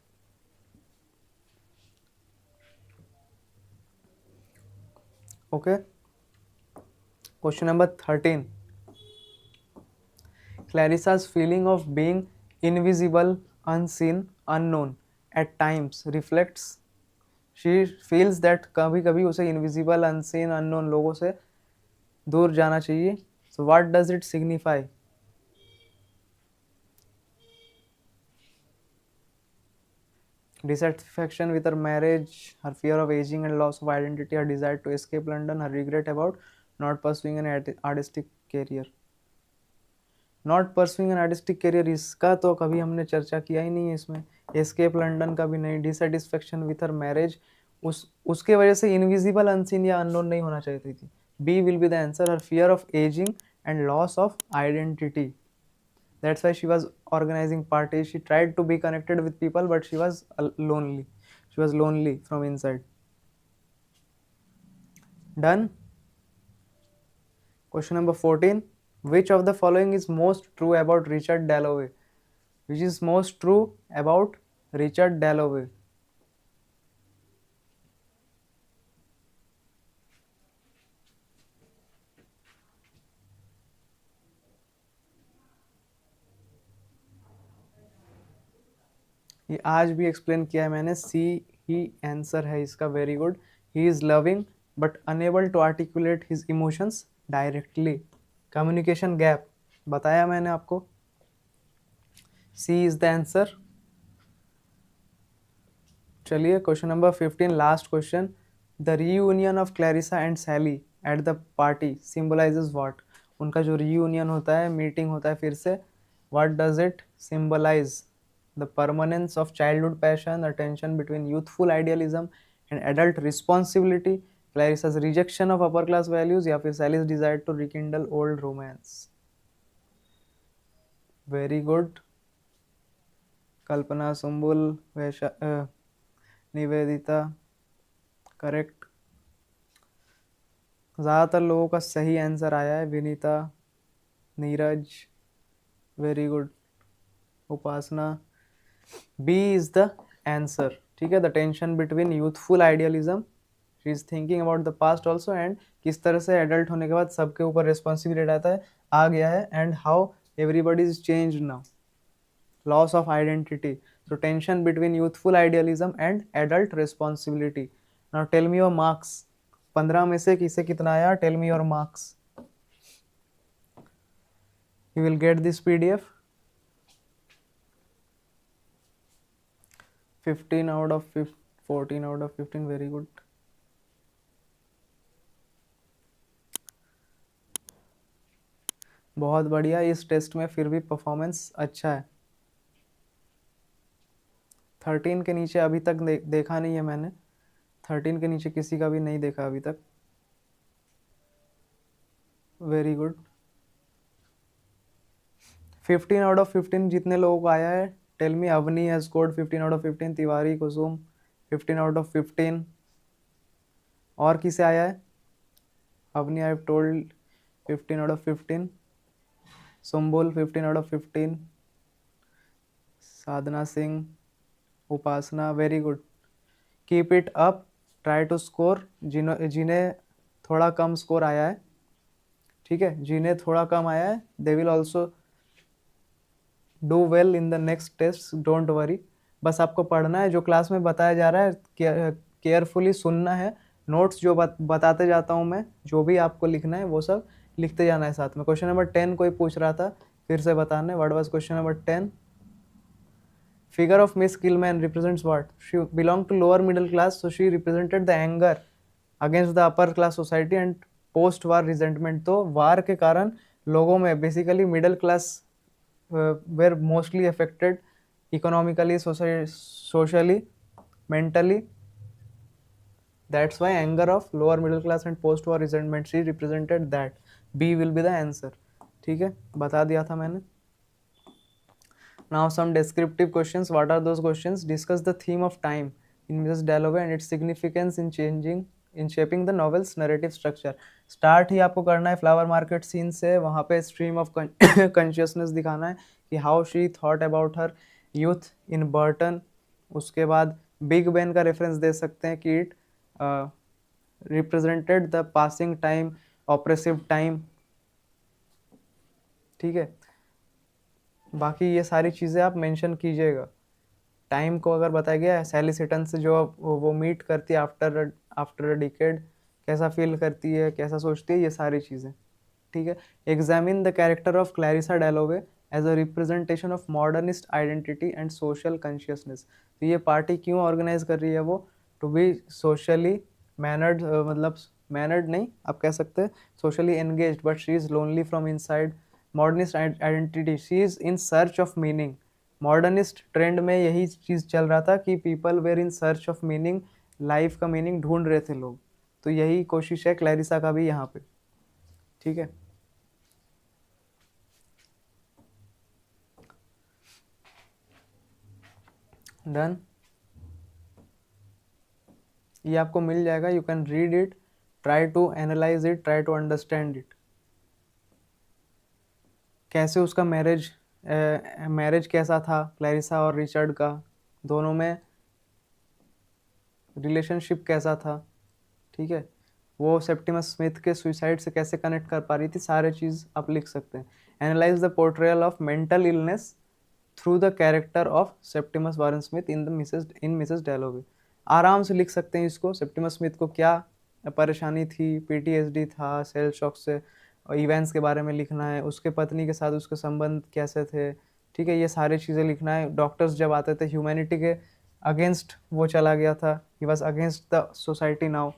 Okay. Question number 13. Clarissa's feeling of being invisible, unseen, unknown at times reflects. She feels that कभी कभी उसे invisible, unseen, unknown लोगों से दूर जाना चाहिए. So what does it signify? Dissatisfaction with her marriage, her fear of aging and loss of identity, her desire to escape London, her regret about not pursuing an artistic career. Not pursuing an artistic career, इसका तो कभी हमने चर्चा किया ही नहीं है इसमें. Escape London का भी नहीं. डिससेटिस्फेक्शन विथ हर मैरिज, उसके वजह से इनविजिबल, अनसीन या अननोन नहीं होना चाहिए थी. B will be the answer. Her fear of ageing and loss of identity. That's why she was organising parties. She tried to be connected with people but she was lonely. She was lonely from inside. Done. Question number 14. Which of the following is most true about Richard Dalloway? Which is most true about Richard Dalloway? ये आज भी explain किया है मैंने. सी ही answer है इसका. Very good. He is loving but unable to articulate his emotions directly. Communication gap बताया मैंने आपको. C is the answer. चलिए question number 15, last question. The reunion of Clarissa and Sally at the party symbolises what. उनका जो reunion होता है, meeting होता है फिर से, what does it symbolise? The permanence of childhood passion, the tension between youthful idealism and adult responsibility, Clarissa's rejection of upper class values, या फिर Sally's desire to rekindle old romance. Very good. Kalpana, Sumbul, Nivedita, correct. ज़्यादातर लोगों का सही answer आया है. Vinita, Neeraj, very good. Upasana, B is the answer. ठीक है, the tension between youthful idealism, she is thinking about the past also, and किस तरह से एडल्ट होने के बाद सबके ऊपर रिस्पॉन्सिबिलिटी आता है, आ गया है, and how everybody is change now, loss of identity. So tension between youthful idealism and adult responsibility. Now tell me your marks. 15 में से किसे कितना आया? Tell me your marks. You will get this PDF. 15 out of 15, 14 out of 15. Very good. बहुत बढ़िया. इस test में फिर भी परफॉर्मेंस अच्छा है. 13 के नीचे अभी तक देखा नहीं है मैंने. 13 के नीचे किसी का भी नहीं देखा अभी तक. Very good. 15 आउट ऑफ 15 जितने लोगों को आया है, tell me. Avni has scored 15 out of 15. Tiwari, Kusum 15 out of 15. और किसे आया है? Avni, I have told 15 out of 15. Sumbul 15 out of 15. Sadhana Singh, Upasana, very good. Keep it up. Try to score. जिन्हें थोड़ा कम स्कोर आया है, ठीक है, जिन्हें थोड़ा कम आया है, they will also do well in the next test. Don't worry. बस आपको पढ़ना है, जो क्लास में बताया जा रहा है केयरफुली सुनना है. नोट्स जो बताते जाता हूँ मैं, जो भी आपको लिखना है वो सब लिखते जाना है साथ में. क्वेश्चन नंबर 10 कोई पूछ रहा था, फिर से बताना है. What was question number 10? Figure of Miss Gilman represents what? She belonged to lower middle class, so she represented the anger against the upper class society and post war resentment. तो वार के कारण लोगों में basically middle class were mostly affected economically, socially, mentally. That's why anger of lower middle class and post war resentment, she represented that. B will be the answer. ठीक है, बता दिया था मैंने. Now some descriptive questions. What are those questions? Discuss the theme of time in Mrs. Dalloway and its significance in shaping the novel's narrative structure. Start ही आपको करना है flower market scene से. वहाँ पे stream of consciousness दिखाना है कि how she thought about her youth in Burton. उसके बाद बिग बेन का रेफरेंस दे सकते हैं कि it represented the passing time, oppressive time. ठीक है, बाकी ये सारी चीज़ें आप मेंशन कीजिएगा. टाइम को अगर बताया गया है, सैली सिटन से जो वो मीट करती है आफ्टर अ डिकेड, कैसा फील करती है, कैसा सोचती है, ये सारी चीज़ें. ठीक है. Examine the character of Clarissa Dalloway as a representation of modernist identity and social consciousness. तो ये पार्टी क्यों ऑर्गेनाइज कर रही है वो? टू बी सोशली मैनर्ड, मतलब मैनर्ड नहीं, आप कह सकते हैं socially engaged, but she is lonely from inside. Modernist identity, she is in search of meaning. Modernist trend में यही चीज़ चल रहा था कि people were in search of meaning, life का मीनिंग ढूंढ रहे थे लोग. तो यही कोशिश है क्लैरिसा का भी यहाँ पे. ठीक है. डन. ये आपको मिल जाएगा. You can read it, try to analyse it, try to understand it. कैसे उसका मैरिज कैसा था क्लैरिसा और रिचर्ड का, दोनों में रिलेशनशिप कैसा था. ठीक है. वो सेप्टिमस स्मिथ के सुसाइड से कैसे कनेक्ट कर पा रही थी, सारे चीज़ आप लिख सकते हैं. Analyse the portrayal of mental illness through the character of Septimus Warren Smith in Mrs Dalloway. आराम से लिख सकते हैं इसको। सेप्टिमस स्मिथ को क्या परेशानी थी, पीटीएसडी था, सेल शॉक से इवेंट्स के बारे में लिखना है, उसके पत्नी के साथ उसके संबंध कैसे थे, ठीक है, ये सारी चीज़ें लिखना है। डॉक्टर्स जब आते थे ह्यूमैनिटी के अगेंस्ट वो चला गया था, he was against the society, now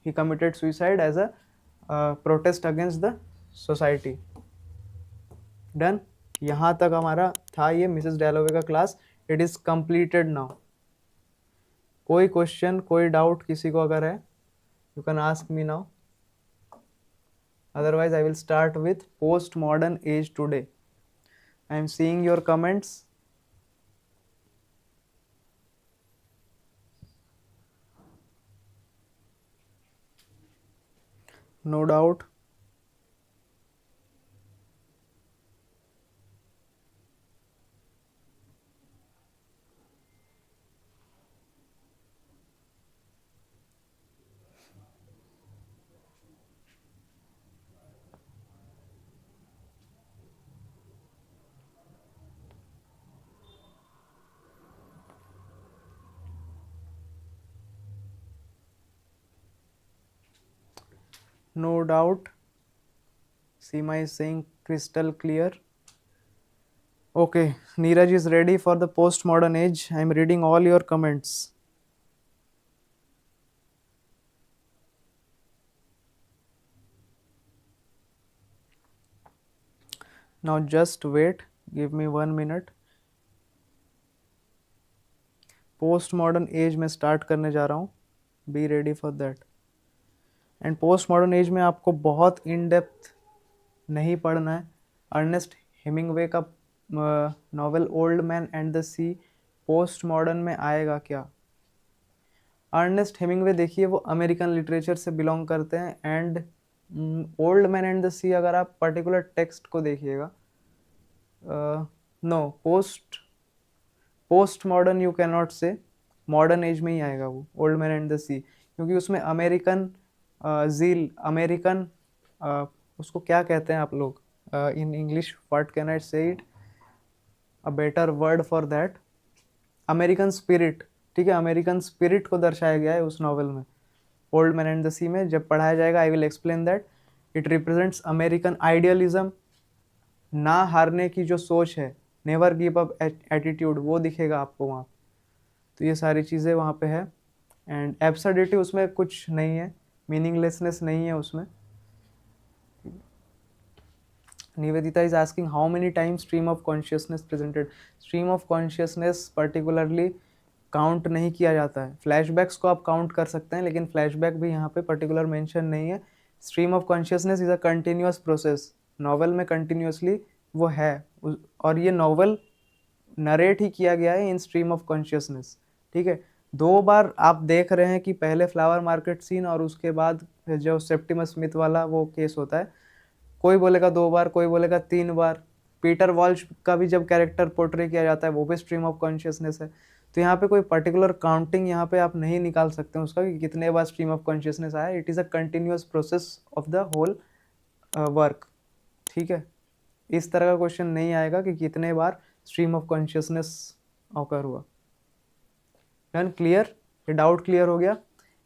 he committed suicide as a protest against the society. Done, यहाँ तक हमारा था ये मिसेस डैलोवे का class. It is completed now. कोई क्वेश्चन, कोई डाउट किसी को अगर है, you can ask me now, otherwise I will start with postmodern age today. I am seeing your comments. No doubt. No doubt. Seema is saying crystal clear. Okay, Neeraj is ready for the postmodern age. I am reading all your comments. Now just wait, give me 1 minute. Postmodern age में start करने जा रहा हूँ, be ready for that. And postmodern age में आपको बहुत in depth नहीं पढ़ना है। अर्नेस्ट हेमिंगवे का novel Old man and the Sea post modern में आएगा क्या? अर्नेस्ट हेमिंगवे देखिए वो अमेरिकन लिटरेचर से बिलोंग करते हैं। And old man and the sea अगर आप पर्टिकुलर टेक्स्ट को देखिएगा, no, post modern you can not say, modern age में ही आएगा वो old man and the sea, क्योंकि उसमें अमेरिकन जील, अमेरिकन उसको क्या कहते हैं आप लोग in English, what can I say it, a better word for that, American spirit, ठीक है, अमेरिकन स्पिरिट को दर्शाया गया है उस नॉवेल में। ओल्ड मैन एंड द सी में जब पढ़ाया जाएगा I will explain that. It represents American idealism, ना हारने की जो सोच है, नेवर गिव अप एटीट्यूड, वो दिखेगा आपको वहाँ। तो ये सारी चीज़ें वहाँ पे है। एंड एब्सर्डिटी उसमें कुछ नहीं है, मीनिंगलेसनेस नहीं है उसमें। Nivedita is asking how many times stream of consciousness presented. Stream of consciousness particularly count नहीं किया जाता है। फ्लैशबैक्स को आप काउंट कर सकते हैं, लेकिन फ्लैशबैक भी यहाँ पे पर्टिकुलर मेंशन नहीं है। Stream of consciousness is a continuous process. Novel में कंटिन्यूअसली वो है, और ये नॉवेल नरेट ही किया गया है इन स्ट्रीम ऑफ कॉन्शियसनेस, ठीक है। 2 बार आप देख रहे हैं कि पहले फ्लावर मार्केट सीन और उसके बाद जो सेप्टिमस स्मिथ वाला वो केस होता है। कोई बोलेगा 2 बार, कोई बोलेगा 3 बार। पीटर वॉल्श का भी जब कैरेक्टर पोर्ट्रे किया जाता है वो भी स्ट्रीम ऑफ कॉन्शियसनेस है। तो यहाँ पे कोई पर्टिकुलर काउंटिंग यहाँ पे आप नहीं निकाल सकते हैं उसका कि कितने बार स्ट्रीम ऑफ कॉन्शियसनेस आया। It is a continuous process of the whole work, ठीक है। इस तरह का क्वेश्चन नहीं आएगा कि कितने बार स्ट्रीम ऑफ कॉन्शियसनेस ऑकर हुआ। डन, क्लियर, ये डाउट क्लियर हो गया।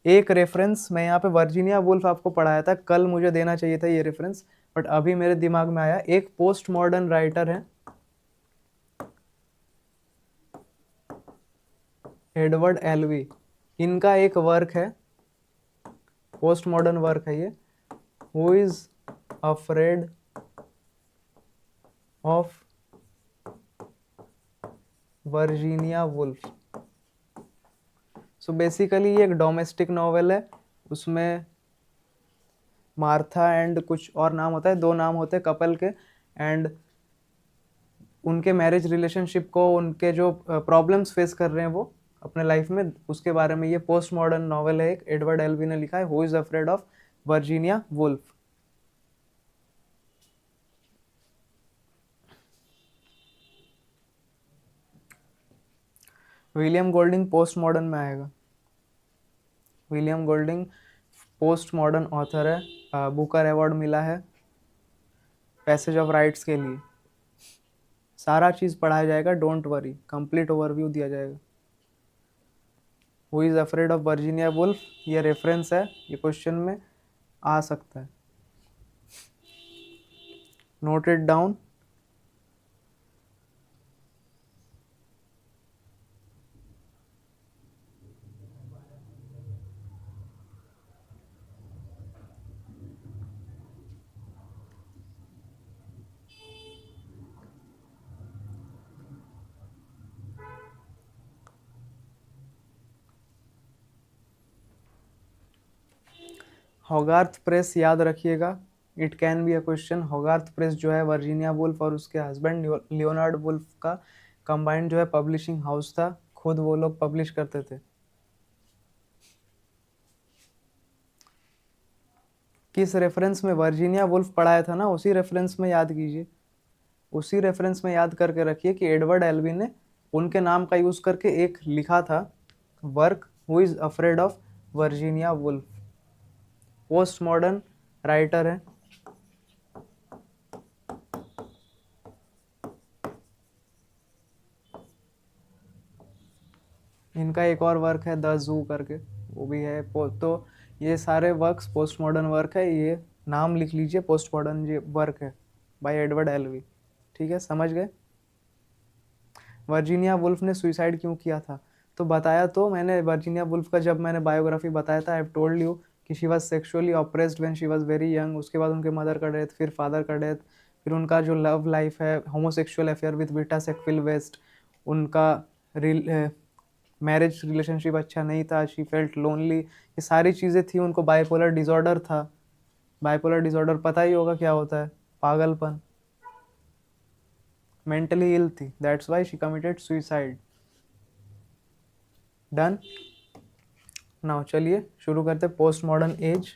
एक रेफरेंस मैं यहाँ पे वर्जीनिया वुल्फ आपको पढ़ाया था, कल मुझे देना चाहिए था ये रेफरेंस, बट अभी मेरे दिमाग में आया। एक पोस्ट मॉडर्न राइटर है एडवर्ड एलवी, इनका एक वर्क है, पोस्ट मॉडर्न वर्क है ये, who is afraid of Virginia Woolf. So basically ये एक डोमेस्टिक नॉवेल है, उसमें मार्था एंड कुछ और नाम होता है, 2 नाम होते हैं कपल के, एंड उनके मैरिज रिलेशनशिप को, उनके जो प्रॉब्लम्स फेस कर रहे हैं वो अपने लाइफ में, उसके बारे में ये पोस्ट मॉडर्न नॉवेल है। एक एडवर्ड एलवी ने लिखा है, who is afraid of Virginia Woolf. William Golding post modern में आएगा। William Golding post modern author है, बुकर अवार्ड मिला है पैसेज ऑफ राइट्स के लिए। सारा चीज़ पढ़ाया जाएगा, डोंट वरी, कंप्लीट ओवरव्यू दिया जाएगा। Who is afraid of Virginia Woolf, ये रेफरेंस है, ये क्वेश्चन में आ सकता है, नोट इट डाउन। होगार्थ प्रेस याद रखिएगा, it can be a question. होगार्थ press जो है वर्जीनिया वुल्फ और उसके हस्बैंड लियोनार्ड वुल्फ का कंबाइंड जो है पब्लिशिंग हाउस था, खुद वो लोग पब्लिश करते थे। किस रेफरेंस में वर्जीनिया वुल्फ पढ़ाया था ना, उसी रेफरेंस में याद कीजिए, उसी रेफरेंस में याद करके रखिए कि एडवर्ड एल्वी ने उनके नाम का यूज करके एक लिखा था work, who is afraid of Virginia Woolf. Post modern writer है। इनका एक और वर्क है द जू करके, वो भी है। तो ये सारे वर्क्स पोस्ट मॉडर्न वर्क है, ये नाम लिख लीजिए, पोस्ट मॉडर्न ये वर्क है बाय एडवर्ड एल्वी। ठीक है, समझ गए। वर्जीनिया वुल्फ ने सुइसाइड क्यों किया था, तो बताया तो मैंने, वर्जीनिया वुल्फ का जब मैंने बायोग्राफी बताया था, आई हैव टोल्ड यू कि she was sexually oppressed when she was very young. उसके बाद उनके मदर का डेथ, फिर फादर का डेथ, फिर उनका जो लव लाइफ है, homosexual affair with Vita Sackville West, उनका मैरिज रिलेशनशिप अच्छा नहीं था, शी फेल्ट लोनली, ये सारी चीज़ें थी। उनको बाइपोलर डिसऑर्डर था। बाइपोलर डिसऑर्डर पता ही होगा क्या होता है, पागलपन, मेंटली इल थी, that's why she committed suicide. Done. Now चलिए शुरू करते पोस्ट मॉडर्न एज।